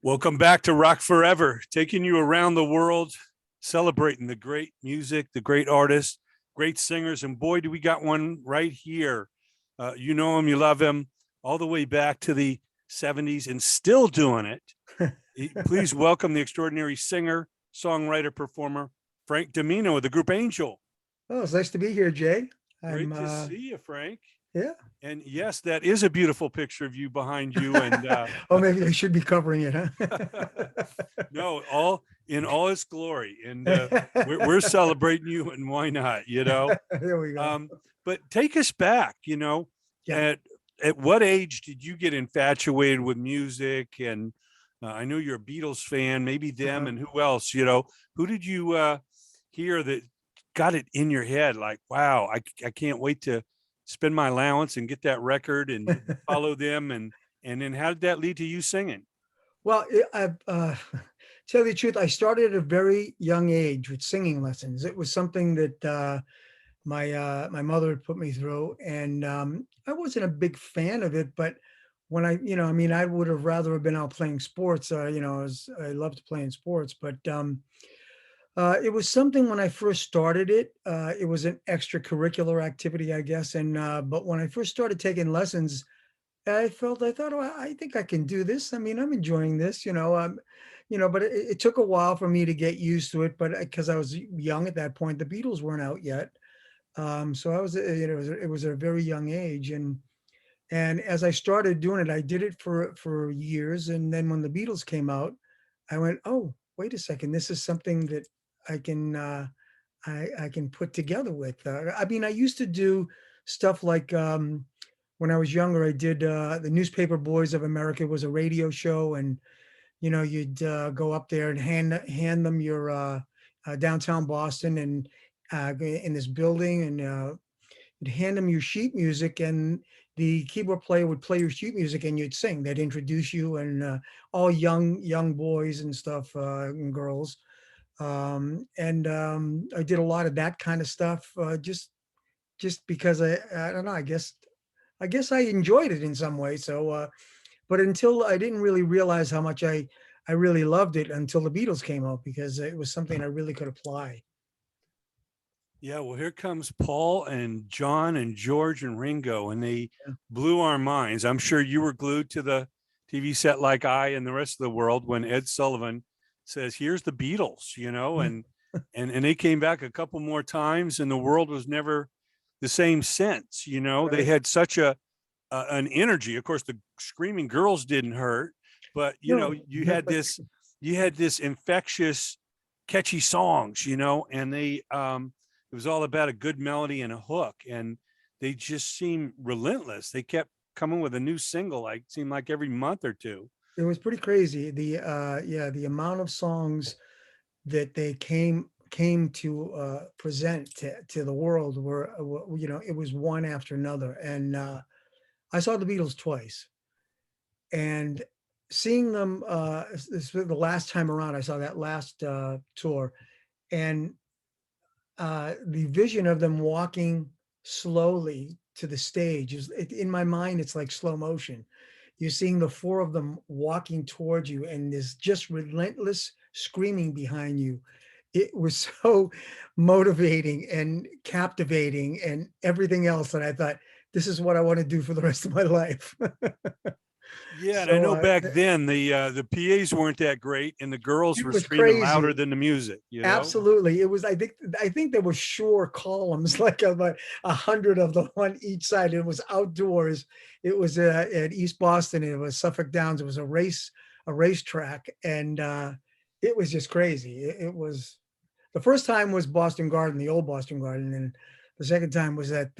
Welcome back to Rock Forever, taking you around the world, celebrating the great music, the great artists, great singers. And boy, do we got one right here. You know him, you love him, all the way back to the 70s and still doing it. Please welcome the extraordinary singer, songwriter, performer, Frank DiMino of the group Angel. Oh, it's nice to be here, Jay. Great to see you, Frank. Yeah. And yes, that is a beautiful picture of you behind you. And oh, maybe I should be covering it, huh? No, all in all its glory. And we're celebrating you, and why not, There we go. But take us back, Yeah. at what age did you get infatuated with music? And I know you're a Beatles fan, maybe them, and who else, who did you hear that got it in your head? Like, wow, I can't wait to spend my allowance and get that record and follow them. And then how did that lead to you singing? Well, tell you the truth, I started at a very young age with singing lessons. It was something that my mother had put me through, and I wasn't a big fan of it. But when I would have rather have been out playing sports. I loved playing sports, but it was something when I first started it. It was an extracurricular activity, I guess. And but when I first started taking lessons, I thought, oh, I think I can do this. I mean, I'm enjoying this, but it took a while for me to get used to it. But because I was young at that point, the Beatles weren't out yet. So I was, it was a very young age. And as I started doing it, I did it for years. And then when the Beatles came out, I went, oh, wait a second, this is something that I can, I can put together with. I mean, I used to do stuff like, when I was younger, I did the Newspaper Boys of America was a radio show, and you'd go up there and hand them your downtown Boston and in this building, and you'd hand them your sheet music, and the keyboard player would play your sheet music, and you'd sing. They'd introduce you, and all young boys and stuff and girls, and I did a lot of that kind of stuff, just because I don't know, I guess I enjoyed it in some way. So, but until I didn't really realize how much I really loved it until the Beatles came out, because it was something I really could apply. Yeah, well, here comes Paul and John and George and Ringo, and they Yeah. blew our minds. I'm sure you were glued to the TV set like I and the rest of the world when Ed Sullivan says, "Here's the Beatles," and they came back a couple more times, and the world was never the same since. They Right. had such an energy. Of course, the screaming girls didn't hurt, but No, you had this infectious, catchy songs, and they it was all about a good melody and a hook, and they just seemed relentless. They kept coming with a new single, like seemed like every month or two. it was pretty crazy. The amount of songs that they came to present to the world were, it was one after another. And I saw the Beatles twice, and seeing them, this was the last time around, I saw that last tour, and the vision of them walking slowly to the stage is, in my mind, it's like slow motion. You're seeing the four of them walking towards you, and there's just relentless screaming behind you. It was so motivating and captivating and everything else that I thought, this is what I want to do for the rest of my life. Yeah, and I So know back then the PAs weren't that great, and the girls it were was screaming louder crazy. than the music. Absolutely. It was, I think there were Shore columns, like about 100 of them on each side. It was outdoors. It was at East Boston. It was Suffolk Downs. It was a racetrack. And it was just crazy. It was, the first time was Boston Garden, the old Boston Garden. And the second time was at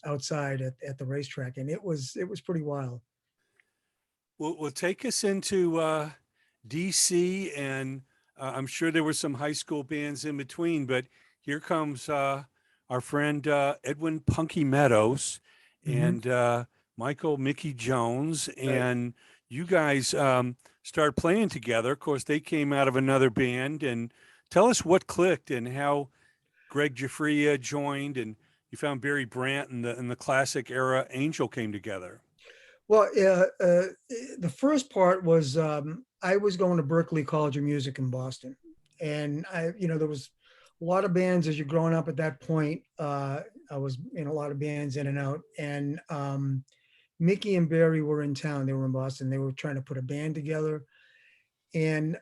outside at the racetrack. And it was pretty wild. Well, take us into DC, and I'm sure there were some high school bands in between, but here comes our friend Edwin Punky Meadows Mhm. and Michael Mickey Jones, Right. and you guys started playing together. Of course, they came out of another band, and tell us what clicked and how Greg Giuffria joined, and you found Barry Brandt and the classic era Angel came together. Well, the first part was I was going to Berklee College of Music in Boston, and there was a lot of bands as you're growing up at that point. I was in a lot of bands in and out, and Mickey and Barry were in town. They were in Boston. They were trying to put a band together, and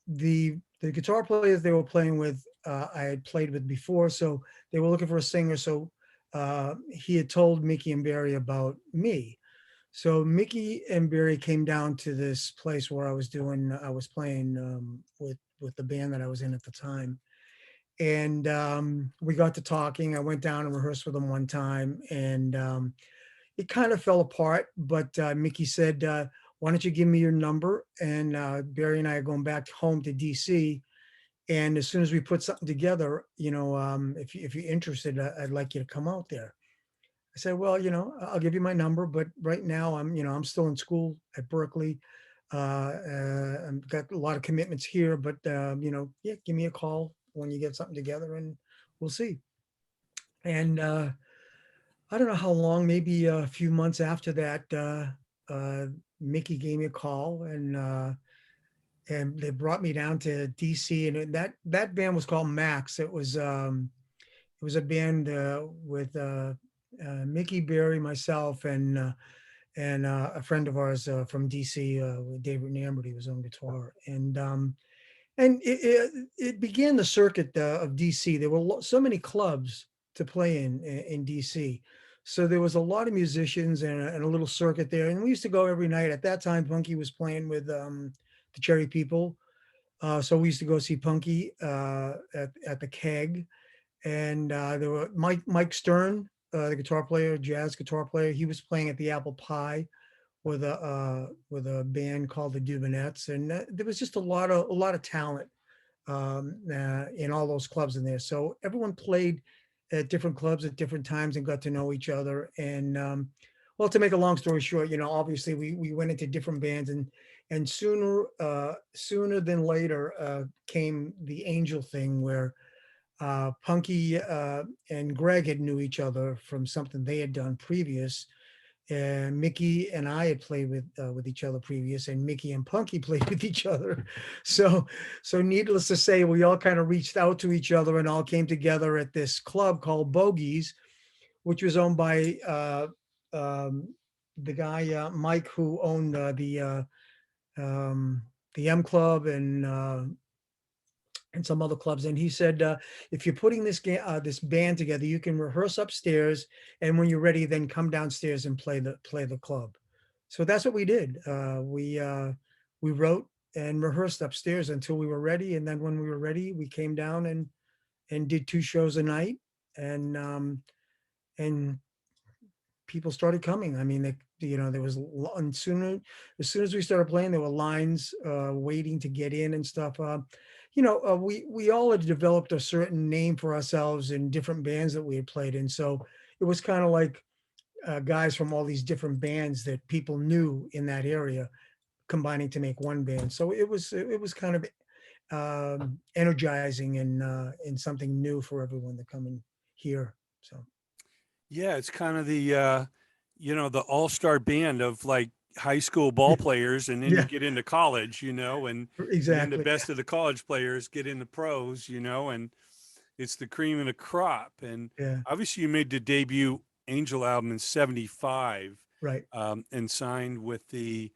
the guitar players they were playing with, I had played with before, so they were looking for a singer. So he had told Mickey and Barry about me. So Mickey and Barry came down to this place where I was playing with the band that I was in at the time. And we got to talking. I went down and rehearsed with them one time, and it kind of fell apart. But Mickey said, "Why don't you give me your number?" And Barry and I are going back home to DC. And as soon as we put something together, if you're interested, I'd like you to come out there. I said, well, I'll give you my number, but right now I'm still in school at Berkeley. I've got a lot of commitments here, but yeah, give me a call when you get something together and we'll see. And I don't know how long, maybe a few months after that, Mickey gave me a call and they brought me down to DC, and that band was called Max. It was a band with Mickey, Barry, myself, and a friend of ours from DC, David Namberty, was on guitar, and it began the circuit of DC. There were so many clubs to play in DC, so there was a lot of musicians and a little circuit there, and we used to go every night. At that time, Punky was playing with the Cherry People, so we used to go see Punky at the Keg, and there were Mike Stern, the guitar player, jazz guitar player. He was playing at the Apple Pie with a band called the Dubinettes, and there was just a lot of talent in all those clubs in there. So everyone played at different clubs at different times and got to know each other. And well, to make a long story short, obviously we went into different bands, and sooner than later came the Angel thing, where Punky and Greg had knew each other from something they had done previous, and Mickey and I had played with each other previous, and Mickey and Punky played with each other. So needless to say, we all kind of reached out to each other and all came together at this club called Bogies, which was owned by the guy Mike, who owned the M Club and some other clubs. And he said, if you're putting this band together, you can rehearse upstairs, and when you're ready, then come downstairs and play the club. So that's what we did. We wrote and rehearsed upstairs until we were ready, and then when we were ready, we came down and did 2 shows a night, and people started coming. I mean, there was and as soon as we started playing, there were lines waiting to get in and stuff. We all had developed a certain name for ourselves in different bands that we had played in. So it was kind of like guys from all these different bands that people knew in that area combining to make one band. So it was kind of energizing and something new for everyone to come and hear. So Yeah, it's kind of the all-star band of like high school ball players, and then you yeah, get into college, and then the exactly. best of the college players get in the pros, and it's the cream of the crop. And Yeah, obviously you made the debut Angel album in 75, right. and signed with the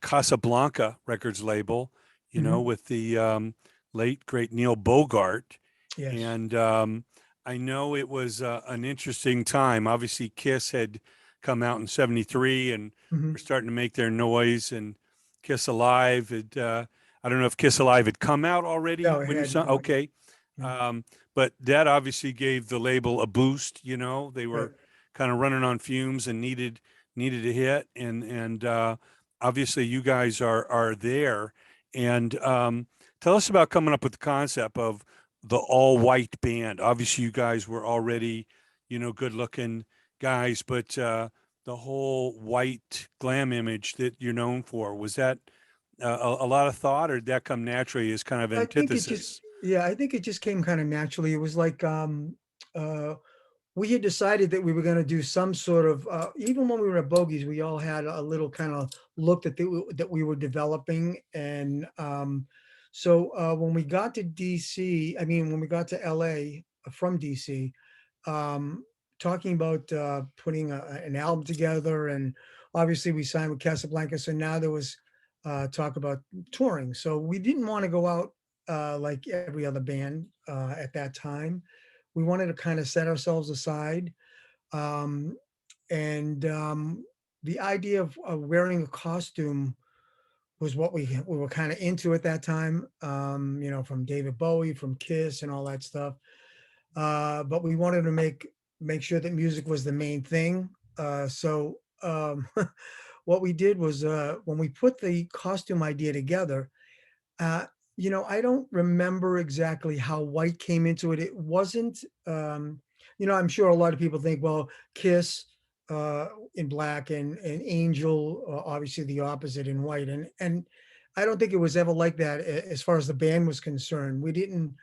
Casablanca Records label, Hmm. with the late great Neil Bogart. Yes. And I know it was an interesting time. Obviously, Kiss had come out in 73 and Hmm. were starting to make their noise. And Kiss Alive had, I don't know if Kiss Alive had come out already No, it when you had saw, not yet. okay. Yeah. But that obviously gave the label a boost. They Right. were kind of running on fumes and needed a hit. And obviously, you guys are there. And tell us about coming up with the concept of the all white band. Obviously, you guys were already, good looking guys, but the whole white glam image that you're known for, was that a lot of thought, or did that come naturally as kind of I think it just, antithesis? yeah, I think it just came kind of naturally. It was like, uh, we had decided that we were going to do some sort of, even when we were at Bogies, we all had a little kind of look that we were developing. And when we got to DC, I mean, when we got to LA from DC, um, talking about putting an album together, and obviously we signed with Casablanca. So now there was talk about touring. So we didn't want to go out like every other band at that time. We wanted to kind of set ourselves aside. Um, and The idea of wearing a costume was what we were kind of into at that time, from David Bowie, from Kiss and all that stuff. But we wanted to make sure that music was the main thing. What we did was when we put the costume idea together, uh, I don't remember exactly how White came into it. It wasn't, I'm sure a lot of people think, well, Kiss in black and Angel, obviously the opposite in white. And I don't think it was ever like that as far as the band was concerned. We didn't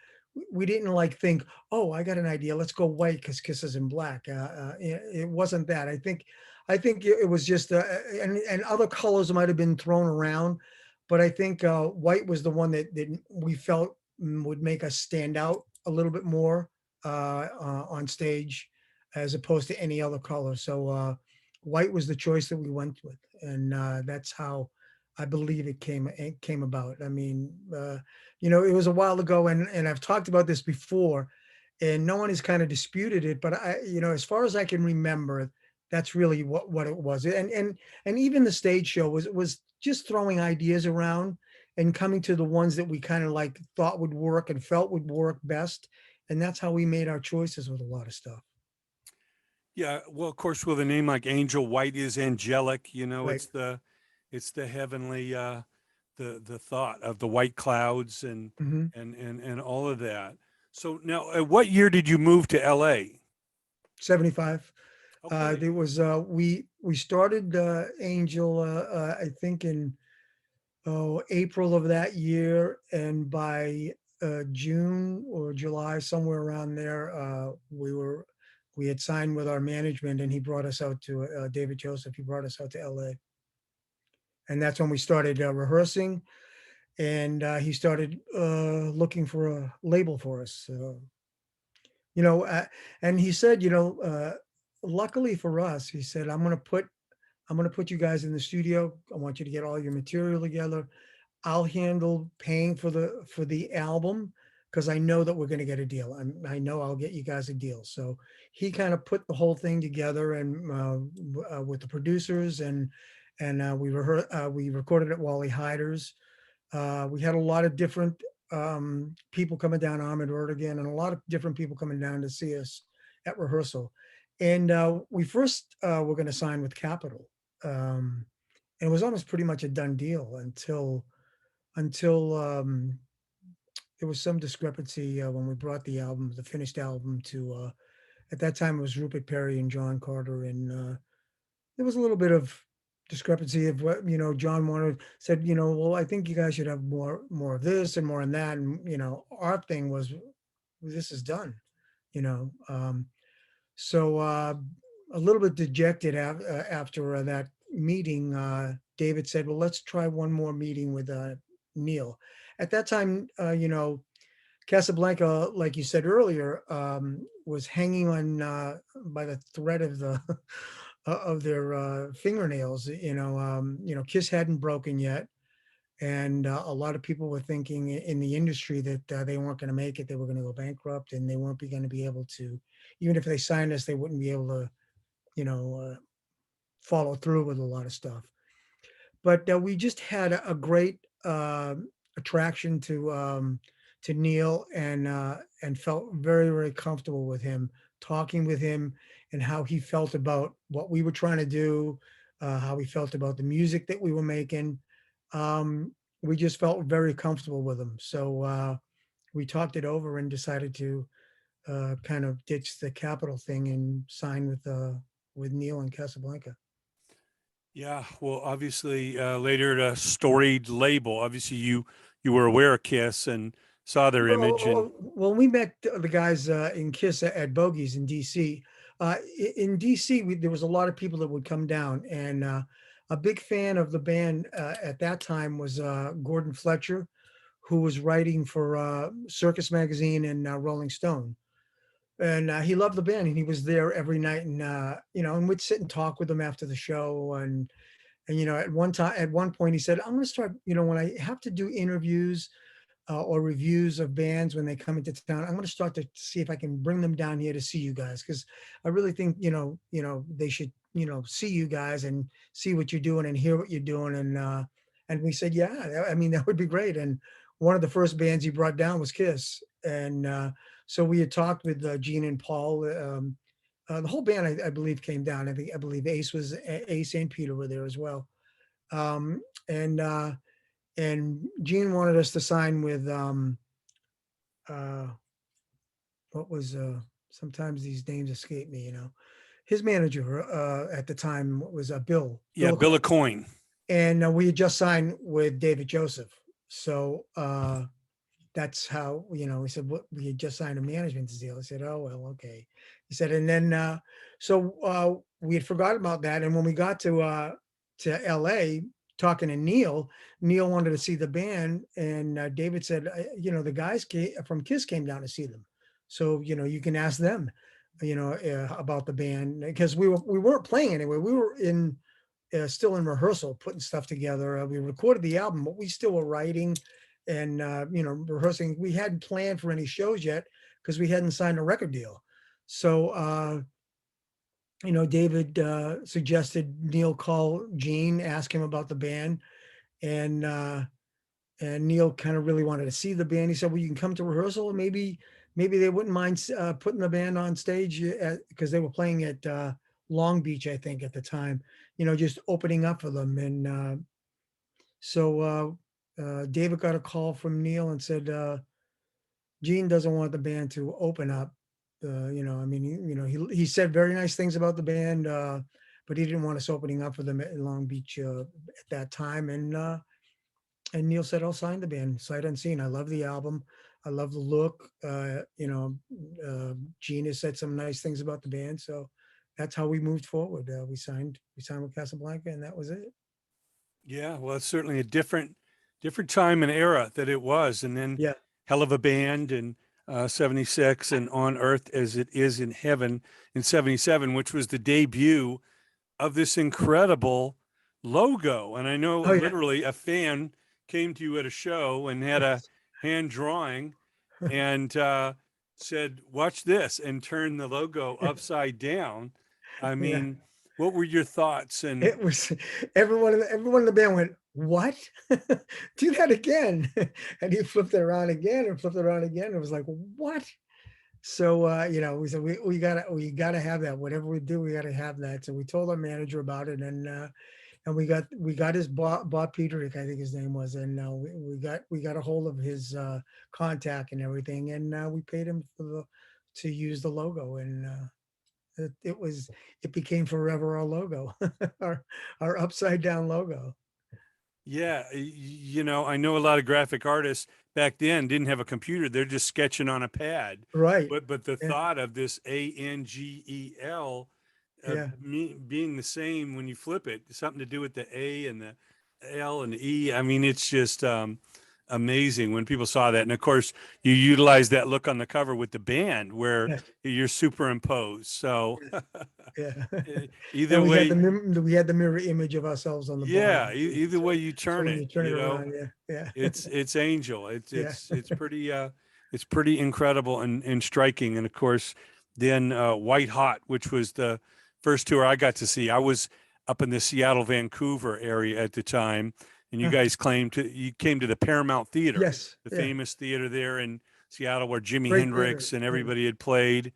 like think, oh, I got an idea. Let's go white because Kiss is in black. It wasn't that. I think it was just, and other colors might have been thrown around, but I think white was the one that we felt would make us stand out a little bit more on stage as opposed to any other color. So white was the choice that we went with, and that's how I believe it came about. I mean, it was a while ago, and I've talked about this before, and no one has kind of disputed it. But as far as I can remember, that's really what it was. And even the stage show was just throwing ideas around and coming to the ones that we kind of like thought would work and felt would work best. And that's how we made our choices with a lot of stuff. Yeah, well, of course, with a name like Angel, white is angelic. Right. It's the heavenly, the thought of the white clouds and Hmm. and all of that. So now, what year did you move to LA? 75. Okay. There was we started Angel I think in April of that year, and by June or July, somewhere around there, we had signed with our management, and he brought us out to David Joseph. He brought us out to LA, and that's when we started rehearsing, and he started looking for a label for us. You know, uh, and he said, luckily for us, he said, I'm going to put you guys in the studio. I want you to get all your material together. I'll handle paying for the album because I know that we're going to get a deal. I know I'll get you guys a deal. So he kind of put the whole thing together, and with the producers, and we recorded at Wally Hyder's. We had a lot of different people coming down Ahmed Road again, and a lot of different people coming down to see us at rehearsal. And we first were going to sign with Capitol. And it was almost pretty much a done deal until there was some discrepancy when we brought the finished album to. At that time, it was Rupert Perry and John Carter, and there was a little bit of discrepancy of what John said. Well, I think you guys should have more of this and more of that, and our thing was this is done. You know, so a little bit dejected after that meeting, David said, "Well, let's try one more meeting with Neil." At that time, Casablanca, like you said earlier, was hanging on by the thread of the of their fingernails. Kiss hadn't broken yet, and a lot of people were thinking in the industry that they weren't going to make it. They were going to go bankrupt, and they weren't going to be able to. Even if they signed us, they wouldn't be able to, you know, uh, follow through with a lot of stuff. But we just had a great attraction to Neil, and felt very, very comfortable with him, talking with him, and how he felt about what we were trying to do, how he felt about the music that we were making. We just felt very comfortable with him. So we talked it over and decided to kind of ditch the Capitol thing and sign with Neil and Casablanca. Yeah, well, obviously, later at a storied label. Obviously, you were aware of Kiss and saw their image, and Well, we met the guys in Kiss at Bogies in DC. In DC, there was a lot of people that would come down, and a big fan of the band at that time was Gordon Fletcher, who was writing for Circus Magazine and Rolling Stone. And he loved the band, and he was there every night, and and we'd sit and talk with him after the show, and at one point, he said, "I'm going to start. When I have to do interviews or reviews of bands when they come into town, I'm going to start to see if I can bring them down here to see you guys, because I really think they should see you guys and see what you're doing and hear what you're doing." And we said, "Yeah, I mean that would be great." And one of the first bands he brought down was Kiss, and so we had talked with Gene and Paul. The whole band, I believe, came down. I believe Ace and Peter were there as well. Um, and and Gene wanted us to sign with uh, what was sometimes these names escape me. His manager at the time was Yeah, Bill Bill Coyne. Coin. And we had just signed with David Joseph. So that's how, he said, "What, we had just signed a management deal." I said, "Oh, well, okay." He said, and then we had forgotten about that. And when we got to LA talking to Neil wanted to see the band, and David said, "The guys from Kiss came down to see them, so you can ask them, about the band," because we weren't playing anyway. We were still in rehearsal, putting stuff together. We recorded the album, but we still were writing and rehearsing. We hadn't planned for any shows yet because we hadn't signed a record deal. So David suggested Neil call Gene, ask him about the band, and Neil kind of really wanted to see the band. He said, "Well, you can come to rehearsal, and maybe they wouldn't mind putting the band on stage because they were playing at Long Beach, I think, at the time. Just opening up for them." And so David got a call from Neil and said, "Gene doesn't want the band to open up. I mean, he said very nice things about the band, but he didn't want us opening up for them at Long Beach at that time." And Neil said, "I'll sign the band sight unseen. I love the album. I love the look. Gene has said some nice things about the band." So that's how we moved forward. We signed with Casablanca, and that was it. Yeah, well, it's certainly a different time and era that it was. And then Yeah. hell of a band in 76 and On Earth as It Is in Heaven in 77, which was the debut of this incredible logo. And I know Oh yeah. literally a fan came to you at a show and had a Yes. hand drawing and said, "Watch this," and turned the logo upside down. I Yeah. mean, what were your thoughts? And It was everyone in the band went, "What? Do that again." And he flipped it around again and flipped it around again. It was like, "What?" So we said we gotta have that. Whatever we do, we gotta have that. So we told our manager about it, and we got his Bob Peterick, I think his name was, and we got a hold of his contact and everything, and we paid him to use the logo, and it became forever our logo, our our upside down logo. yeah, I know a lot of graphic artists back then didn't have a computer. They're just sketching on a pad. Right. But the Yeah. thought of this ANGEL Yeah. being the same when you flip it, something to do with the A and the L and the E. I mean, it's just amazing when people saw that. And of course, you utilize that look on the cover with the band where Yes. you're superimposed. So Yes. Yeah. either And way, we had the mirror image of ourselves on the yeah, bottom too. either way you So turn when it, you turn it around, yeah, yeah, it's Angel. yeah, It's pretty incredible and striking. And of course, then White Hot, which was the first tour I got to see. I was up in the Seattle, Vancouver area at the time, and Huh. you came to the Paramount Theater, Yes, the yeah, famous theater there in Seattle where Jimi great theater. Hendrix and Yeah, everybody had played.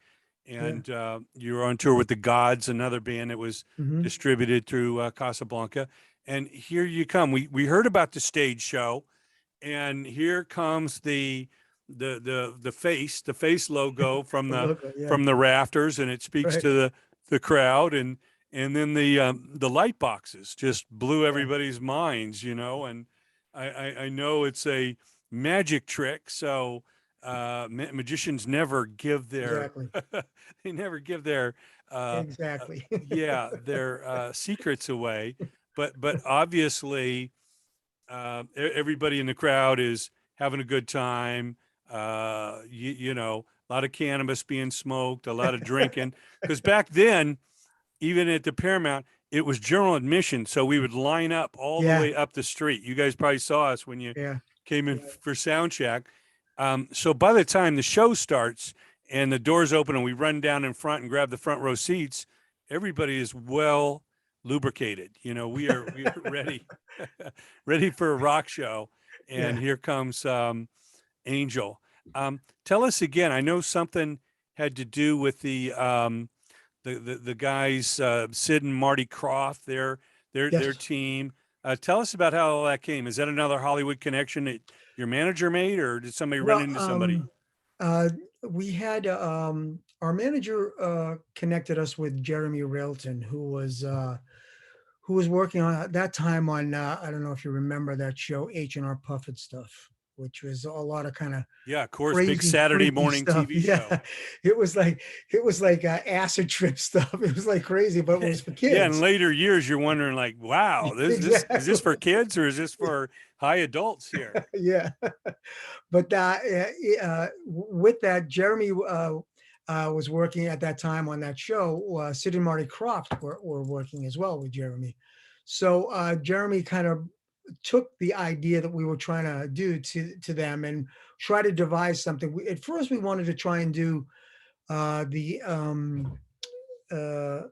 yeah. And you were on tour with the Gods, another band that was Hmm. distributed through Casablanca. And here you come. We heard about the stage show, and here comes the face logo The logo, yeah, from the rafters, and it speaks right, to the crowd, and then the light boxes just blew yeah, everybody's minds, and I know it's a magic trick, so magicians never give their exactly. they never give their Exactly. yeah, their secrets away. But obviously, everybody in the crowd is having a good time. You know, a lot of cannabis being smoked, a lot of drinking. Because back then, even at the Paramount, it was general admission. So we would line up all the Yeah, way up the street. You guys probably saw us when you yeah, came in yeah, for sound check. So by the time the show starts and the doors open and we run down in front and grab the front row seats, everybody is well lubricated. You know, we are ready, ready for a rock show. And yeah. here comes Angel. Tell us again. I know something had to do with the guys, Sid and Marty Croft, their Yes. team. Tell us about how all that came. Is that another Hollywood connection that your manager made, or did somebody run Well, into somebody? uh, we had our manager connected us with Jeremy Railton, who was working on at that time on I don't know if you remember that show H&R Puffett stuff, which was a lot of kind of Yeah, of course, big crazy, Saturday freaky morning stuff. TV show. Yeah, it was like acid trip stuff. It was like crazy, but it was for Yeah, in kids. later years, you're wondering like, wow, this is this Exactly. for kids or is this for high adults here? Yeah. But with that, Jeremy was working at that time on that show. Sid and Marty Croft were working as well with Jeremy. So Jeremy kind of took the idea that we were trying to do to them and try to devise something. At first, we wanted to try and do the uh,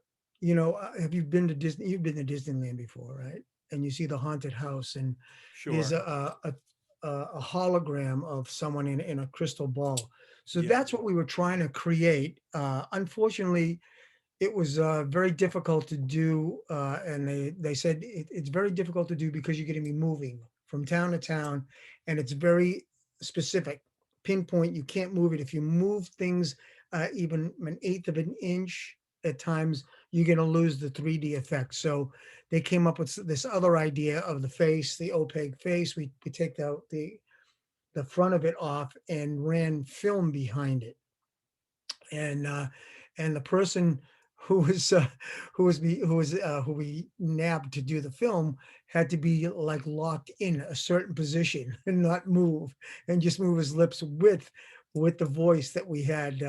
have you been to Disney? You've been to Disneyland before, right? And you see the haunted house, and there's Sure. a hologram of someone in a crystal ball. So Yeah. that's what we were trying to create. Unfortunately, it was very difficult to do, and they said it's very difficult to do because you're going to be moving from town to town, and it's very specific, pinpoint. You can't move it. If you move things even an eighth of an inch at times, you're going to lose the 3D effect. So they came up with this other idea of the face, the opaque face. We take the front of it off and ran film behind it, and the person who was who we nabbed to do the film had to be like locked in a certain position and not move, and just move his lips with the voice that we had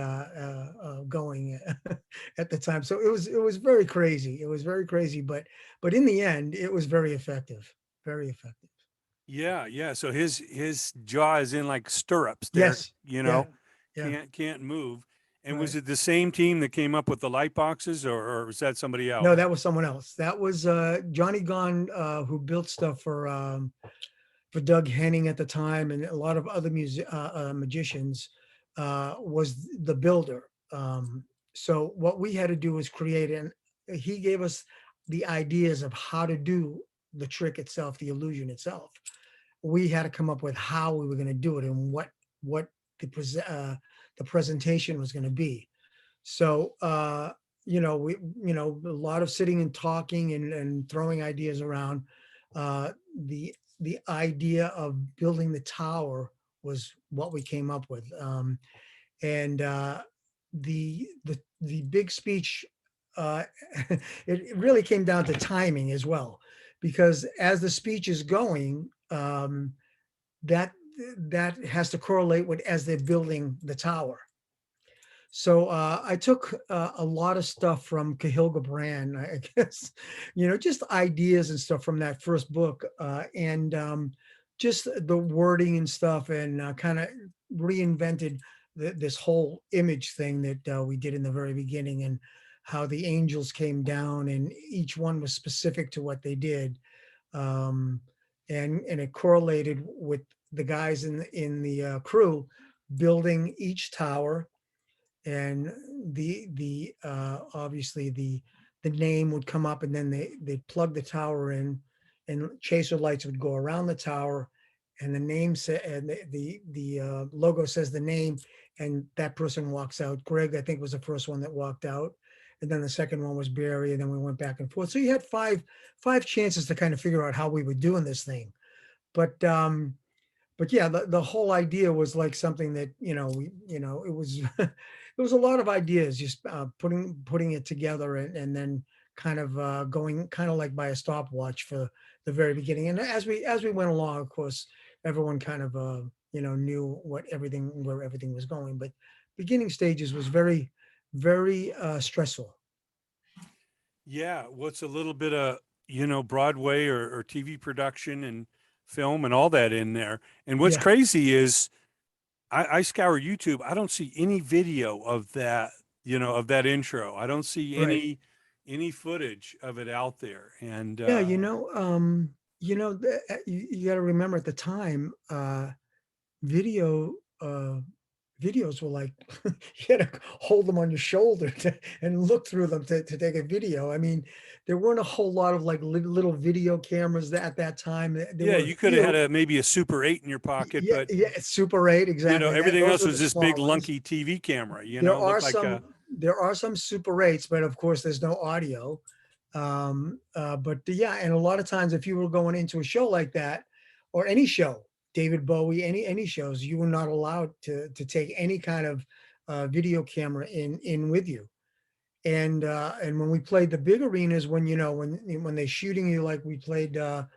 going at the time. So it was very crazy. It was very crazy, but in the end, it was very effective. Very effective. Yeah, yeah. So his jaw is in like stirrups there, Yes. you Yeah. know, Yeah. can't move. And was Right. it the same team that came up with the light boxes or was that somebody No, else? that was someone else. That was Johnny Gunn, who built stuff for Doug Henning at the time, and a lot of other magicians. Was the builder. So what we had to do was create, and he gave us the ideas of how to do the trick itself, the illusion itself. We had to come up with how we were going to do it and what the presentation was going to be. So, we, a lot of sitting and talking and throwing ideas around. The idea of building the tower was what we came up with. And the big speech, uh, it really came down to timing as well, because as the speech is going, that that has to correlate with as they're building the tower. So I took a lot of stuff from Cahill Gibran, I guess, just ideas and stuff from that first book, and just the wording and stuff, and kind of reinvented this whole image thing that we did in the very beginning, and how the angels came down, and each one was specific to what they did, um, and it correlated with the guys in the crew building each tower, and the obviously the name would come up, and then they'd plug the tower in, and chaser lights would go around the tower, and the name and the logo says the name, and that person walks out. Greg, I think, was the first one that walked out, and then the second one was Barry, and then we went back and forth. So you had five chances to kind of figure out how we were doing this thing. But yeah, the whole idea was like something that, it was there was a lot of ideas, just putting it together, and then kind of going kind of like by a stopwatch for the very beginning. And as we went along, of course, everyone kind of knew where everything was going. But beginning stages was very stressful. Yeah, what's a little bit of, Broadway or TV production and film and all that in there. And what's Yeah, crazy is I scour YouTube. I don't see any video of that, of that intro. I don't see right. any footage of it out there. And Yeah, you got to remember at the time, video videos were like you had to hold them on your shoulder and look through them to take a video. I mean, there weren't a whole lot of like little video cameras at that time. There yeah, were a you could have had few. maybe a Super 8 in your pocket, Yeah, but yeah, it's Super 8, exactly. everything Those else were was the this big small ones. lunky TV camera, There looked are like a, some Super 8s, but of course there's no audio. But yeah, and a lot of times if you were going into a show like that, or any show, David Bowie, any shows, you were not allowed to take any kind of video camera in with you. And when we played the big arenas, when they're shooting you, like we played the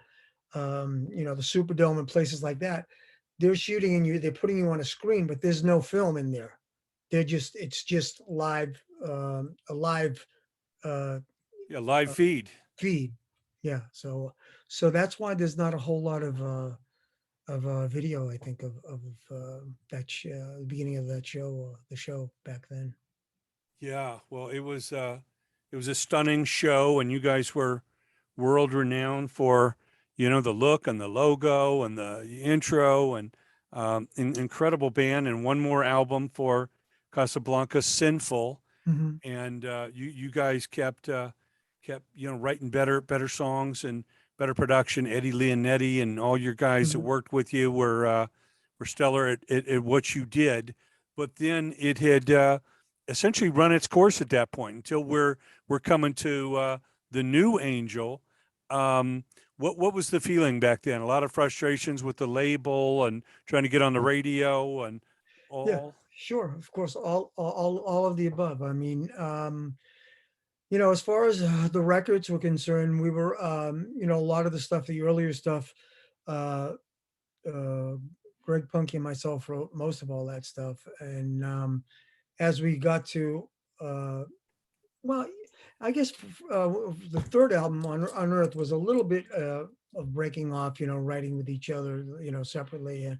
Superdome and places like that, they're shooting and they're putting you on a screen, but there's no film in there. It's just live, a live uh, yeah, live uh, feed. feed. Yeah. So that's why there's not a whole lot of video, I think, of the beginning of that show, the show back then. Yeah, well, it was a stunning show, and you guys were world renowned for, the look and the logo and the intro and incredible band, and one more album for Casablanca, Sinful, Hmm. and you guys kept writing better songs and better production. Eddie Leonetti and all your guys that Hmm. worked with you were stellar at what you did, but then it had essentially run its course at that point until we're coming to the new Angel. Um, what was the feeling back then? A lot of frustrations with the label and trying to get on the radio and Yeah, all. sure. Of course, all of the above. I mean, as far as the records were concerned, we were, a lot of the stuff, the earlier stuff, uh, uh, Greg Punky and myself wrote most of all that stuff. And as we got to, uh, well, I guess the third album on Earth was a little bit of breaking off, writing with each other, separately.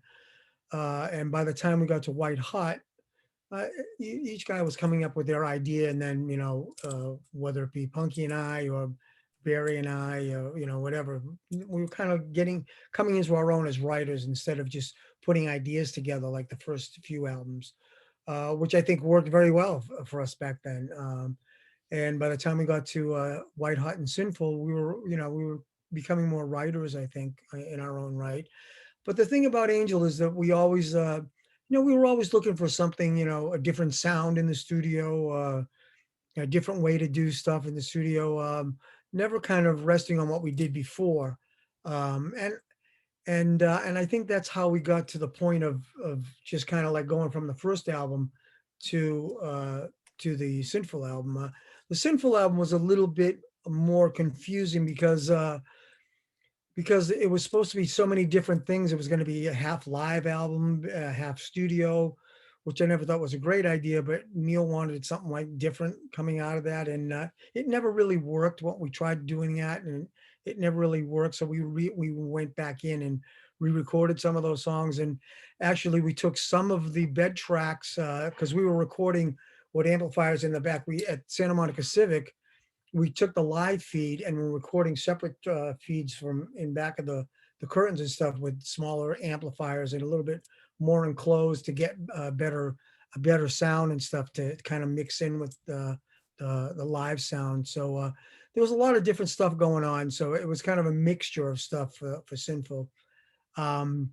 And by the time we got to White Hot, each guy was coming up with their idea, and then whether it be Punky and I or Barry and I, whatever, we were kind of coming into our own as writers instead of just putting ideas together like the first few albums, which I think worked very well for us back then. And by the time we got to White Hot and Sinful, we were becoming more writers, I think, in our own right. But the thing about Angel is that we always, we were always looking for something, a different sound in the studio, a different way to do stuff in the studio, never kind of resting on what we did before. Um, and and I think that's how we got to the point of just kind of like going from the first album to the Sinful album. The Sinful album was a little bit more confusing because it was supposed to be so many different things. It was going to be a half live album, half studio, which I never thought was a great idea. But Neil wanted something like different coming out of that, and it never really worked. What we tried doing that, and it never really worked. So we went back in and re-recorded some of those songs, and actually we took some of the bed tracks because we were recording with amplifiers in the back. We at Santa Monica Civic, we took the live feed and we're recording separate feeds from in back of the curtains and stuff with smaller amplifiers and a little bit more enclosed to get a better sound and stuff to kind of mix in with the live sound. So there was a lot of different stuff going on. So it was kind of a mixture of stuff for Sinful. Um,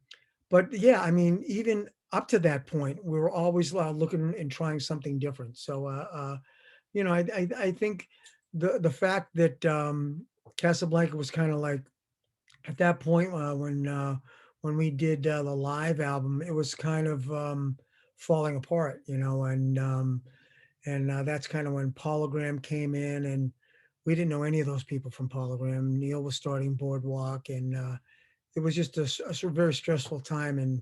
but yeah, I mean, even up to that point, we were always looking and trying something different. So I think the fact that Casablanca was kind of like at that point when we did the live album, it was kind of falling apart, and that's kind of when Polygram came in, and we didn't know any of those people from Polygram. Neil was starting Boardwalk, and it was just a very stressful time, and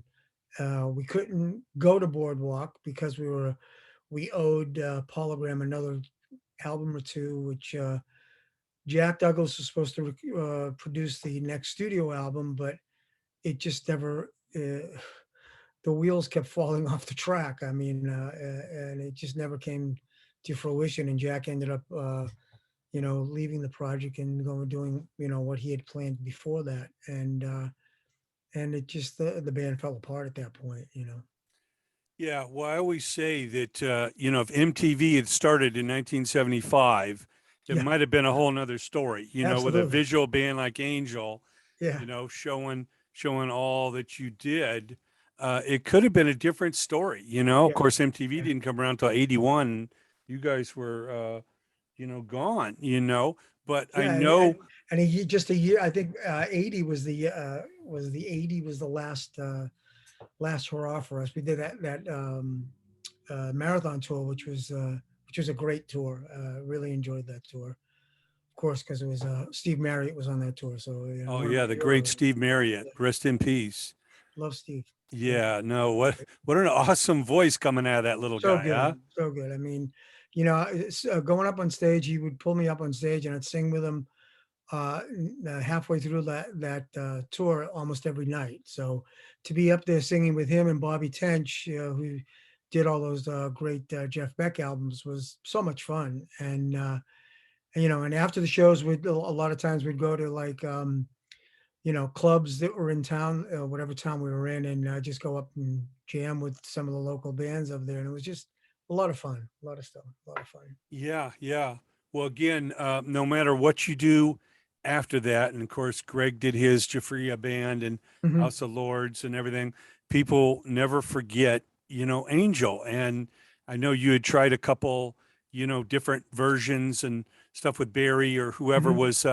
we couldn't go to Boardwalk because we owed Polygram another album or two, which Jack Douglas was supposed to produce the next studio album, but it just never. The wheels kept falling off the track. I mean, and it just never came to fruition. And Jack ended up, leaving the project and going doing, what he had planned before that. And it just the band fell apart at that point. Yeah, well, I always say that if MTV had started in 1975, it Yeah, might have been a whole nother story. With a absolutely. visual band like Angel, Yeah, showing all that you did. It could have been a different story. Of yeah, course, MTV yeah, didn't come around till '81. You guys were, gone. But I yeah. know, And just a year. I think 80 was the last hurrah for us. We did that marathon tour, which was a great tour. Really enjoyed that tour, of course, because it was Steve Marriott was on that tour. So oh one of yeah, my the great heroes. Steve Marriott, Yeah, rest in peace. love Steve. Yeah, Yeah, no, what an awesome voice coming out of that little so guy, huh? good, so good. I mean, going up on stage, he would pull me up on stage, and I'd sing with him halfway through that tour almost every night. So to be up there singing with him and Bobby Tench, who did all those great Jeff Beck albums, was so much fun. And after the shows, we'd a lot of times we'd go to like clubs that were in town, whatever town we were in, and just go up and jam with some of the local bands up there. And it was just a lot of fun, a lot of stuff, a lot of fun. Yeah, yeah. Well, again, no matter what you do after that, and of course, Greg did his Jafria band and Hmm. House of Lords and everything, people never forget, Angel. And I know you had tried a couple, different versions and stuff with Barry or whoever Hmm. was,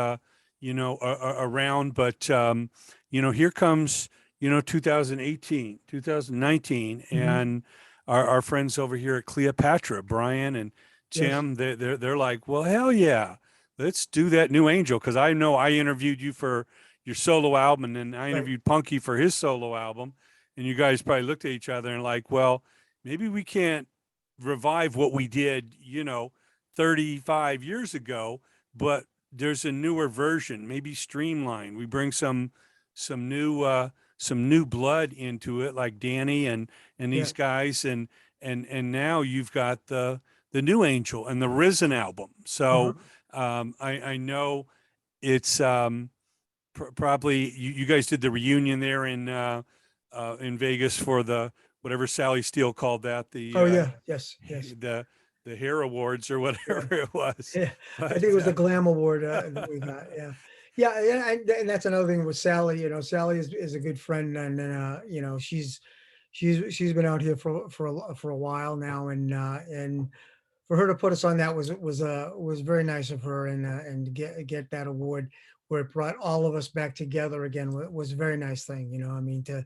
around. But, here comes, 2018, 2019, Hmm. and our friends over here at Cleopatra, Brian and Yes, Tim, they're like, well, hell yeah, let's do that new Angel. Because I know I interviewed you for your solo album, and then I right. interviewed Punky for his solo album, and you guys probably looked at each other and like, well, maybe we can't revive what we did, 35 years ago, but there's a newer version, maybe streamlined. We bring some new some new blood into it, like Danny and Yeah. these guys, and now you've got the new Angel and the Risen album. So Uh-huh. I know it's probably you guys did the reunion there in Vegas for the whatever Sally Steele called that, Oh yeah. Yes. Yes. the the hair awards or whatever Yeah. it was. Yeah. I But think it was the Glam Award that we got. Yeah. Yeah. Yeah. And that's another thing with Sally. Sally is a good friend, and she's been out here for a while now, and for her to put us on that was very nice of her, and to get that award where it brought all of us back together again was a very nice thing. I mean, to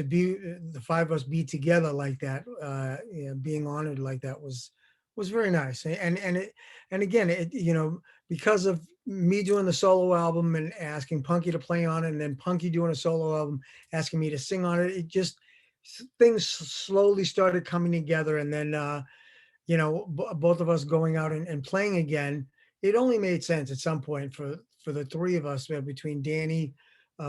be the five of us be together like that, being honored like that was very nice. And again, because of me doing the solo album and asking Punky to play on it, and then Punky doing a solo album asking me to sing on it, it just things slowly started coming together. And then both of us going out and playing again, it only made sense at some point for the three of us, between Danny,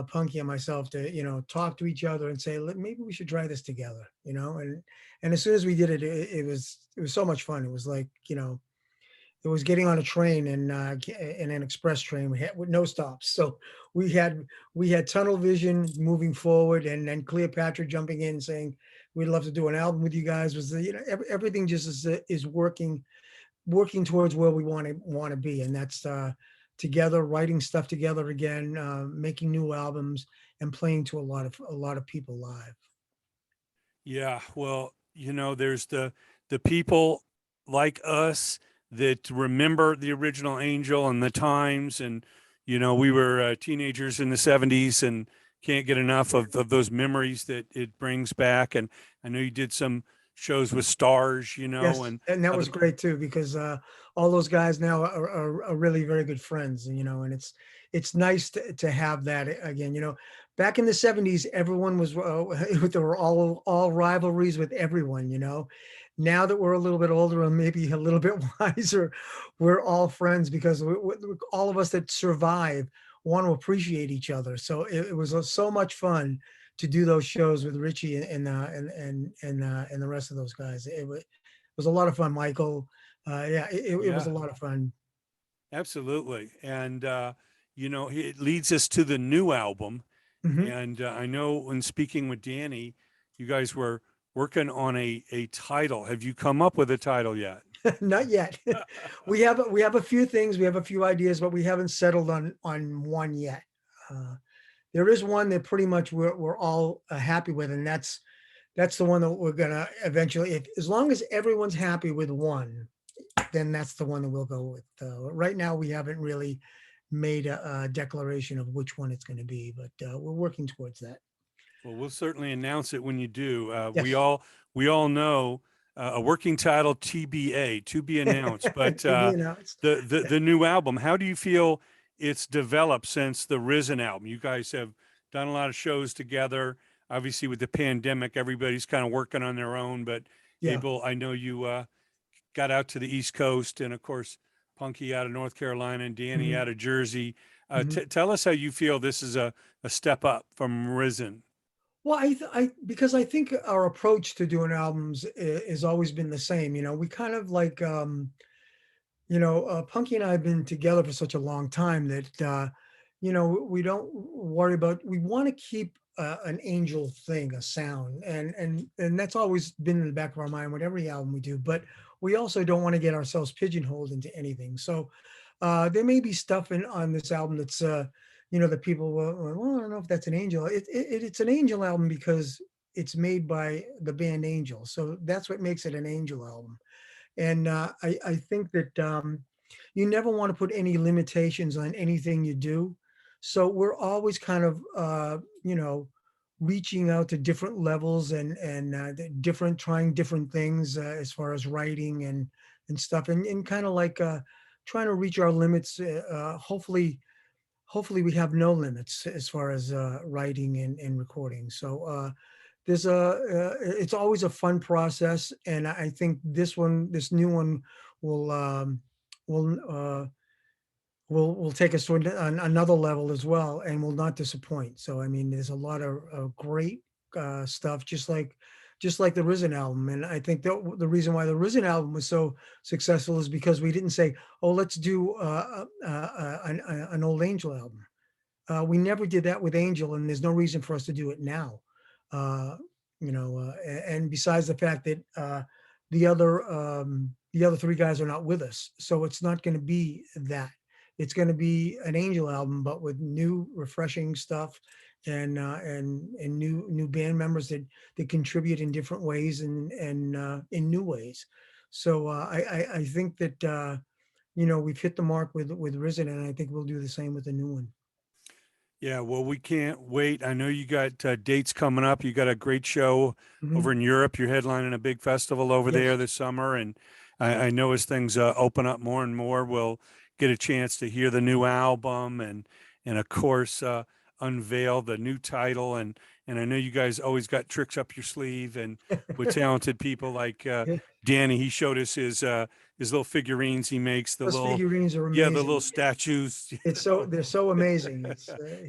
Punky, and myself, to talk to each other and say, maybe we should try this together. And as soon as we did it, it was so much fun. It was like it was getting on a train, and in an express train with no stops. So we had we had tunnel vision moving forward, and then Cleopatra jumping in saying, "We'd love to do an album with you guys." Was everything just is working towards where we want to be, and that's together, writing stuff together again, making new albums, and playing to a lot of people live. yeah, well, there's the people like us that remember the original Angel and the times, and we were teenagers in the '70s and can't get enough of those memories that it brings back. And I know you did some shows with stars, Yes, and and that was other. great too because all those guys now are really very good friends, and it's nice to have that again. Back in the '70s, everyone was there were all rivalries with everyone. Now that we're a little bit older and maybe a little bit wiser, we're all friends because all of us that survive want to appreciate each other. So it was so much fun to do those shows with Richie and the rest of those guys. It was a lot of fun, Michael. Yeah, it was a Yeah, lot of fun. absolutely. And, it leads us to the new album. Mhm. And I know when speaking with Danny, you guys were working on a title. Have you come up with a title yet? Not yet. We have a few things, we have a few ideas, but we haven't settled on one yet. Uh, there is one that pretty much we're all happy with, and that's the one that we're gonna eventually. If as long as everyone's happy with one, then that's the one that we'll go with. Right now, we haven't really made a declaration of which one it's going to be, but we're working towards that. Well, we'll certainly announce it when you do. Yes. We all know a working title TBA, to be announced. But To be announced. Yeah. the new album, how do you feel it's developed since the Risen album? You guys have done a lot of shows together. Obviously, with the pandemic, everybody's kind of working on their own. But Yeah. Abel, I know you got out to the East Coast, and of course, Punky out of North Carolina and Danny Mhm, out of Jersey. mhm. Tell us how you feel this is a step up from Risen. Well, because I think our approach to doing albums has always been the same. We kind of like, Punky and I have been together for such a long time that, we don't worry about, we want to keep an angel thing, a sound. And that's always been in the back of our mind with every album we do. But we also don't want to get ourselves pigeonholed into anything. So there may be stuff on this album that's, that people will, well, I don't know if that's an angel. It's an angel album because it's made by the band Angel. So that's what makes it an angel album. And I think that you never want to put any limitations on anything you do. So we're always kind of, reaching out to different levels and trying different things as far as writing and stuff, and kind of like trying to reach our limits. Hopefully we have no limits as far as writing and recording. So it's always a fun process, and I think this new one will will uh, will take us to another level as well, and will not disappoint. So I mean, there's a lot of great stuff, just like the Risen album. And I think the reason why the Risen album was so successful is because we didn't say, oh, let's do an old Angel album. We never did that with Angel, and there's no reason for us to do it now. Uh, and besides the fact that the other three guys are not with us, so it's not going to be that. It's going to be an Angel album, but with new, refreshing stuff, and new band members that contribute in different ways and in new ways. So I think that we've hit the mark with Risen, and I think we'll do the same with the new one. Yeah, well, we can't wait. I know you got dates coming up. You got a great show Mhm. over in Europe. You're headlining a big festival over there Yes. this summer, and I know as things open up more and more, we'll get a chance to hear the new album and of course unveil the new title. And I know you guys always got tricks up your sleeve, and with talented people like Yeah. Danny. He showed us his little figurines he makes, Those figurines are the little amazing. statues. They're so amazing.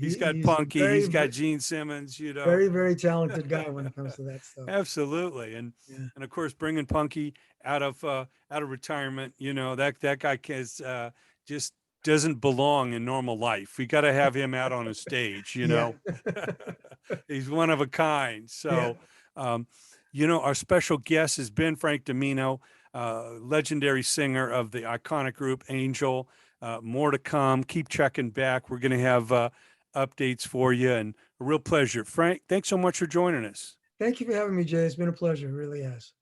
He's got He's a Punky, very, he's got Gene Simmons, very, very talented guy when it comes to that stuff. Absolutely. Yeah. And of course bringing Punky out of retirement, that guy is just doesn't belong in normal life. We got to have him out on a stage. Yeah. He's one of a kind. Yeah. So um, our special guest has been Frank DiMino, legendary singer of the iconic group Angel. More to come. Keep checking back. We're going to have updates for you, and a real pleasure. Frank, thanks so much for joining us. Thank you for having me, Jay. It's been a pleasure. It really has.